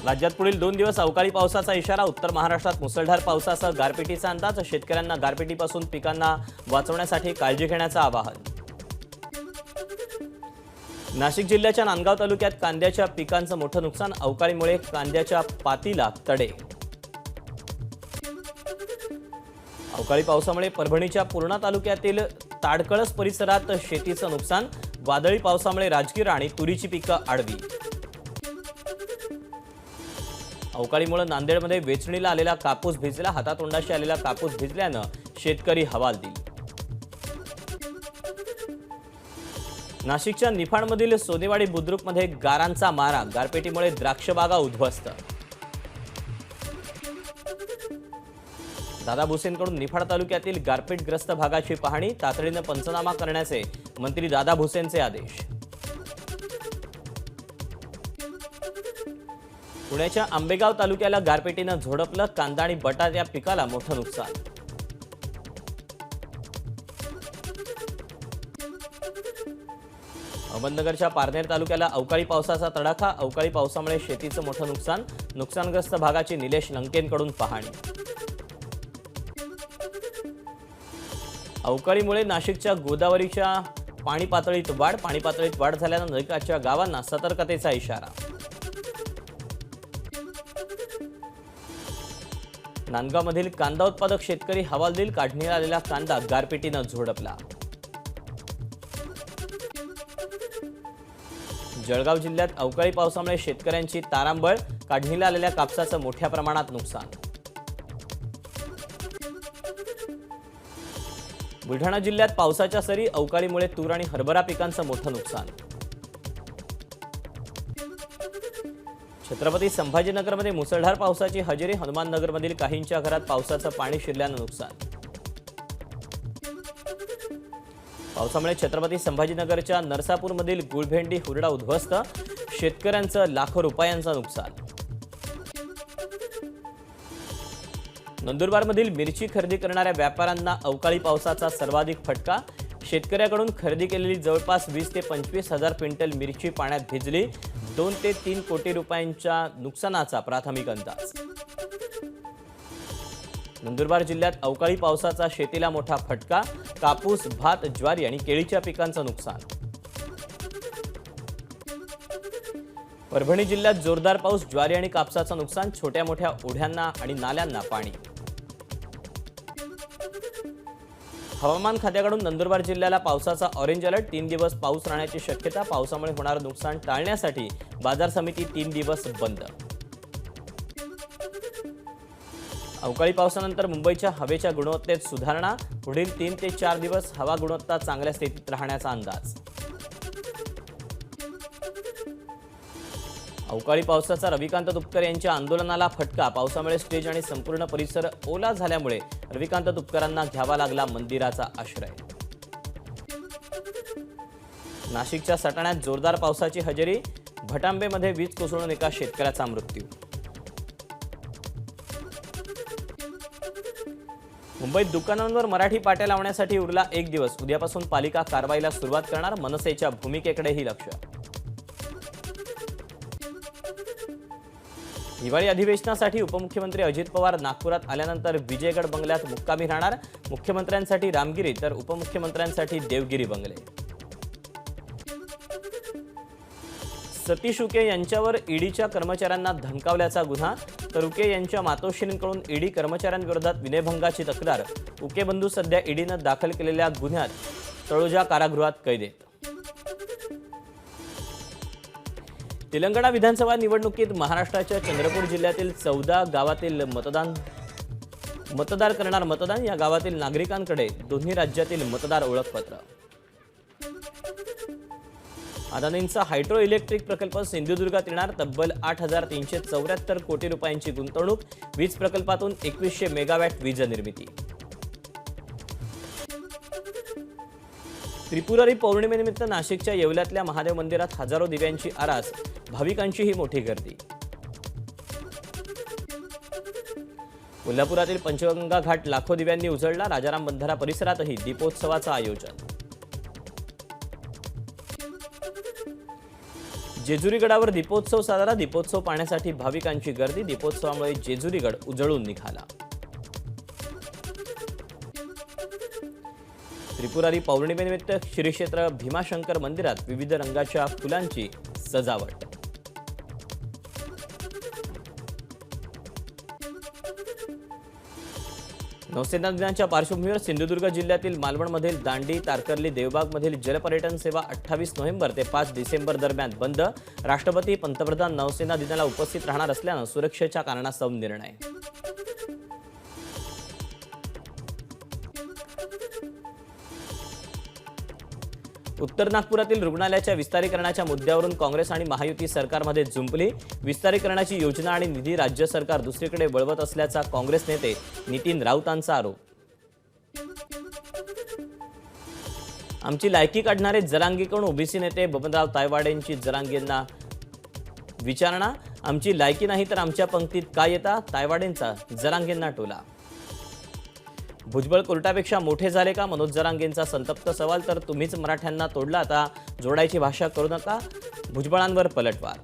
राज्यात पुढील 2 दिवस अवकाळी पावसाचा इशारा. उत्तर महाराष्ट्रात मुसळधार पावसासह गारपिटीचा अंदाज. शेतकऱ्यांना गारपिटीपासून पिकांना वाचवण्यासाठी काळजी घेण्याचं आवाहन. नाशिक जिल्ह्याच्या नांदगाव तालुक्यात कांद्याच्या पिकांचं मोठं नुकसान. अवकाळीमुळे कांद्याच्या पातीला तडे. अवकाळी पावसामुळे परभणीच्या पूर्णा तालुक्यातील ताडकळस परिसरात शेतीचं नुकसान. वादळी पावसामुळे राजगिरा आणि तुरीची पिकं आडवी. अवकाळीमुळे नांदेडमध्ये वेचणीला आलेला कापूस भिजला. हातातोंडाशी आलेला कापूस भिजल्यानं शेतकरी हवालदिल. नाशिकच्या निफाडमधील सोनेवाडी बुद्रुकमध्ये गारांचा मारा. गारपेटीमुळे द्राक्षबागा उद्ध्वस्त. दादा भुसेंकडून निफाड तालुक्यातील गारपीटग्रस्त भागाची पाहणी. तातडीनं पंचनामा करण्याचे मंत्री दादा भुसेंचे आदेश. पुण्याच्या आंबेगाव तालुक्याला गारपेटीनं झोडपलं. कांदा आणि बटाट्या पिकाला मोठं नुकसान. अहमदनगरच्या पारनेर तालुक्याला अवकाळी पावसाचा तडाखा. अवकाळी पावसामुळे शेतीचं मोठं नुकसान. नुकसानग्रस्त भागाची निलेश लंकेंकडून पाहणी. अवकाळीमुळे नाशिकच्या गोदावरीच्या पाणी पातळीत वाढ झाल्यानं नजीकच्या गावांना सतर्कतेचा इशारा. नांदगावमधील कांदा उत्पादक शेतकरी हवालदिल. काढणीला आलेला कांदा गारपिटीनं झोडपला. जळगाव जिल्ह्यात अवकाळी पावसामुळे शेतकऱ्यांची तारांबळ. काढणीला आलेल्या कापसाचं मोठ्या प्रमाणात नुकसान. बुलढाणा जिल्ह्यात पावसाच्या सरी. अवकाळीमुळे तूर आणि हरभरा पिकांचं मोठं नुकसान. छत्रपती संभाजीनगरमध्ये मुसळधार पावसाची हजेरी. हनुमाननगरमधील काहींच्या घरात पावसाचं पाणी शिरल्यानं नुकसान. पावसामुळे छत्रपती संभाजीनगरच्या नरसापूरमधील गुळभेंडी हुरडा उद्ध्वस्त. शेतकऱ्यांचं लाखो रुपयांचं नुकसान. नंदुरबारमधील मिरची खरेदी करणाऱ्या व्यापाऱ्यांना अवकाळी पावसाचा सर्वाधिक फटका. शेतकऱ्याकडून खरेदी केलेली जवळपास 20 ते 25 हजार क्विंटल मिरची पाण्यात भिजली. 2 ते 3 कोटी रुपयांच्या नुकसानाचा प्राथमिक अंदाज. नंदुरबार जिल्ह्यात अवकाळी पावसाचा शेतीला मोठा फटका. कापूस, भात, ज्वारी आणि केळीच्या पिकांचं नुकसान. परभणी जिल्ह्यात जोरदार पाऊस. ज्वारी आणि कापसाचं नुकसान. छोट्या मोठ्या ओढ्यांना आणि नाल्यांना पाणी. हवामान खात्याकडून नंदुरबार जिल्ह्याला पावसाचा ऑरेंज अलर्ट. 3 दिवस पाऊस राहण्याची शक्यता. पावसामुळे होणारं नुकसान टाळण्यासाठी बाजार समिती 3 दिवस बंद. अवकाळी पावसानंतर मुंबईच्या हवेच्या गुणवत्तेत सुधारणा. पुढील 3 ते 4 दिवस हवा गुणवत्ता चांगल्या स्थितीत राहण्याचा अंदाज. अवकाळी पावसाचा रविकांत तुपकर यांच्या आंदोलनाला फटका. पावसामुळे स्टेज आणि संपूर्ण परिसर ओला झाल्यामुळे रविकांत तुपकरांना घ्यावा लागला मंदिराचा आश्रय. नाशिकच्या सटाण्यात जोरदार पावसाची हजेरी. भटांबेमध्ये वीज कोसळून एका शेतकऱ्याचा मृत्यू. मुंबईत दुकानांवर मराठी पाट्या लावण्यासाठी उरला 1 दिवस. उद्यापासून पालिका कारवाईला सुरुवात करणार. मनसेच्या भूमिकेकडेही लक्ष. हिवाळी अधिवेशनासाठी उपमुख्यमंत्री अजित पवार नागपुरात आल्यानंतर विजयगड बंगल्यात मुक्कामी राहणार. मुख्यमंत्र्यांसाठी रामगिरी तर उपमुख्यमंत्र्यांसाठी देवगिरी बंगले. सतीश उके यांच्यावर ईडीच्या कर्मचाऱ्यांना धमकावल्याचा गुन्हा. तर उके यांच्या मातोश्रींकडून ईडी कर्मचाऱ्यांविरोधात विनयभंगाची तक्रार. उके बंधू सध्या ईडीनं दाखल केलेल्या गुन्ह्यात तळोजा कारागृहात कैद आहेत. तेलंगणा विधानसभा निवडणुकीत महाराष्ट्राच्या चंद्रपूर जिल्ह्यातील 14 गावातील मतदार करणार. मतदान. या गावातील नागरिकांकडे दोन्ही राज्यातील मतदार ओळखपत्र. अदानींचा हायड्रो इलेक्ट्रिक प्रकल्प सिंधुदुर्गात येणार. तब्बल 8,374 कोटी रुपयांची गुंतवणूक. वीज प्रकल्पातून 2100 मेगावॅट वीज निर्मिती. त्रिपुरारी पौर्णिमेनिमित्त नाशिकच्या येवल्यातल्या महादेव मंदिरात हजारो दिव्यांची आरास. भाविकांचीही मोठी गर्दी. कोल्हापुरातील पंचगंगा घाट लाखो दिव्यांनी उजळला. राजाराम बंधारा परिसरातही दीपोत्सवाचं आयोजन. जेजुरी गडावर दीपोत्सव साजरा. दीपोत्सव पाहण्यासाठी भाविकांची गर्दी. दीपोत्सवामुळे जेजुरी गड उजळून निघाला. त्रिपुरारी पौर्णिमेनिमित्त श्री क्षेत्र भीमाशंकर मंदिरात विविध रंगाच्या फुलांची सजावट. नौसेना दिनाच्या पार्श्वभूमीवर सिंधुदुर्ग जिल्ह्यातील मालवणमधील दांडी, तारकर्ली, देवबागमधील जलपर्यटन सेवा 28 नोव्हेंबर ते 5 डिसेंबर दरम्यान बंद. राष्ट्रपती, पंतप्रधान नौसेना दिनाला उपस्थित राहणार असल्यानं सुरक्षेच्या कारणास्तव निर्णय. उत्तर नागपुरातील रुग्णालयाच्या विस्तारीकरणाच्या मुद्द्यावरून काँग्रेस आणि महायुती सरकारमध्ये जुंपली. विस्तारीकरणाची योजना आणि निधी राज्य सरकार दुसरीकडे वळवत असल्याचा काँग्रेस नेते नितीन राऊतांचा आरोप. आमची लायकी काढणारे जरांगेकडून ओबीसी नेते बबनराव तायवाडेंची जरांगेंना विचारणा. आमची लायकी नाही तर आमच्या पंक्तीत का येता? तायवाडेंचा जरांगेंना टोला. भुजबळ कोर्टापेक्षा मोठे झाले का? मनोज जरांगेंचा संतप्त सवाल. तर तुम्हीच मराठ्यांना तोडला, आता जोडायची भाषा करू नका. भुजबळांवर पलटवार.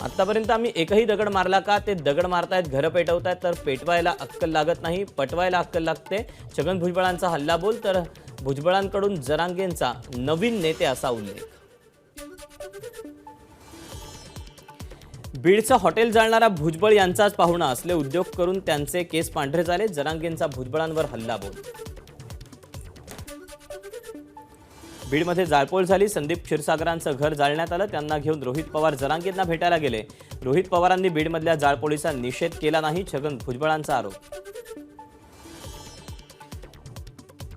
आतापर्यंत आम्ही एकही दगड मारला का? ते दगड मारतायत, घरं पेटवतायत. तर पेटवायला अक्कल लागत नाही, पटवायला अक्कल लागते. छगन भुजबळांचा हल्ला बोल. तर भुजबळांकडून जरांगेंचा नवीन नेते असा उल्लेख. बीडचं हॉटेल जाळणारा भुजबळ यांचाच पाहुणा असले उद्योग करून त्यांचे केस पांढरे झाले. जरांगेंचा भुजबळांवर हल्लाबोल. बीडमध्ये जाळपोळ झाली. संदीप क्षीरसागरांचं घर जाळण्यात आलं. त्यांना घेऊन रोहित पवार जरांगेंना भेटायला गेले. रोहित पवारांनी बीडमधल्या जाळपोळीचा निषेध केला नाही. छगन भुजबळांचा आरोप.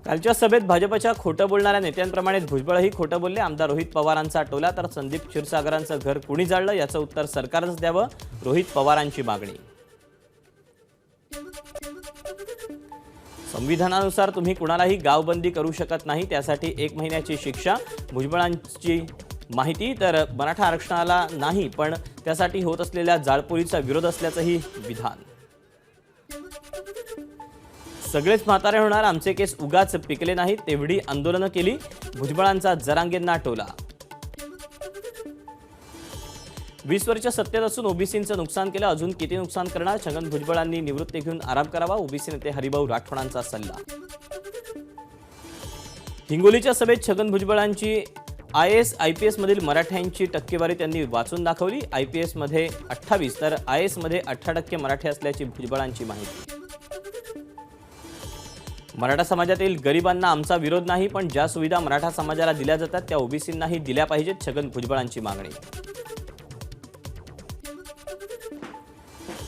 कालच्या सभेत भाजपच्या खोटं बोलणाऱ्या नेत्यांप्रमाणेच भुजबळही खोटं बोलले. आमदार रोहित पवारांचा टोला. तर संदीप क्षीरसागरांचं घर कुणी जाळलं याचं उत्तर सरकारच द्यावं, रोहित पवारांची मागणी. संविधानानुसार तुम्ही कुणालाही गावबंदी करू शकत नाही, त्यासाठी 1 महिन्याची शिक्षा. भुजबळांची माहिती. तर मराठा आरक्षणाला नाही, पण त्यासाठी होत असलेल्या जाळपोळीचा विरोध असल्याचंही विधान. सगळेच म्हातारे होणार, आमचे केस उगाच पिकले नाहीत, तेवढी आंदोलनं केली. भुजबळांचा जरांगेंना टोला. 20 वर्ष सत्तेत असून ओबीसींचं नुकसान केलं, अजून किती नुकसान करणार? छगन भुजबळांनी निवृत्ती घेऊन आराम करावा. ओबीसी नेते हरिभाऊ राठोडांचा सल्ला. हिंगोलीच्या सभेत छगन भुजबळांची IAS IPS मधील मराठ्यांची टक्केवारी त्यांनी वाचून दाखवली. IPS मध्ये 28 तर IAS मध्ये 18% मराठी असल्याची भुजबळांची माहिती. मराठा समाजातील गरिबांना आमचा विरोध नाही, पण ज्या सुविधा मराठा समाजाला दिल्या जातात त्या ओबीसींनाही दिल्या पाहिजेत. छगन भुजबळांची मागणी.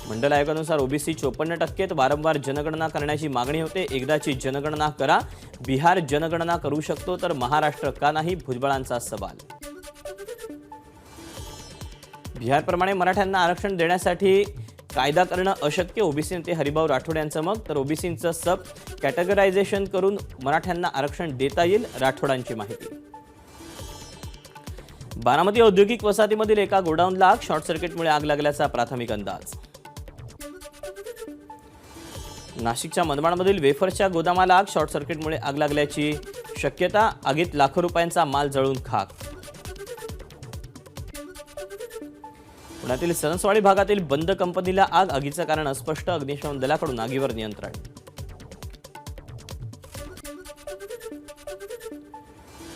मंडल आयोगानुसार ओबीसी 54%. वारंवार जनगणना करण्याची मागणी होते. एकदाची जनगणना करा. बिहार जनगणना करू शकतो तर महाराष्ट्र का नाही? भुजबळांचा सवाल. बिहारप्रमाणे मराठ्यांना आरक्षण देण्यासाठी कायदा करणं अशक्य. ओबीसी नेते हरिभाऊ राठोड यांचं मत. तर ओबीसींचं सब कॅटेगरायझेशन करून मराठ्यांना आरक्षण देता येईल. राठोडांची माहिती. बारामती औद्योगिक वसाहतीमधील एका गोडाऊनला आग. शॉर्ट सर्किटमुळे आग लागल्याचा प्राथमिक अंदाज. नाशिकच्या मनमाडमधील वेफर्सच्या गोदामाला आग. शॉर्ट सर्किटमुळे आग लागल्याची शक्यता. आगीत लाखो रुपयांचा माल जळून खाक. पुण्यातील सणसवाडी भागातील बंद कंपनीला आग. आगीचं कारण अस्पष्ट. अग्निशमन दलाकडून आगीवर नियंत्रण.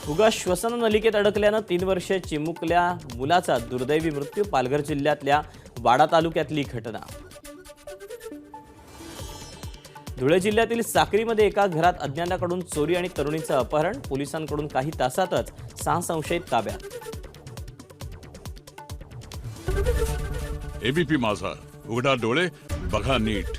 फुगा श्वसन नलिकेत अडकल्यानं 3 वर्षे चिमुकल्या मुलाचा दुर्दैवी मृत्यू. पालघर जिल्ह्यातल्या वाडा तालुक्यातली घटना. धुळे जिल्ह्यातील साक्रीमध्ये एका घरात अज्ञाताकडून चोरी आणि तरुणीचं अपहरण. पोलिसांकडून काही तासातच 6 संशयित ताब्यात. एबीपी माझा, उघडा डोळे बघा नीट.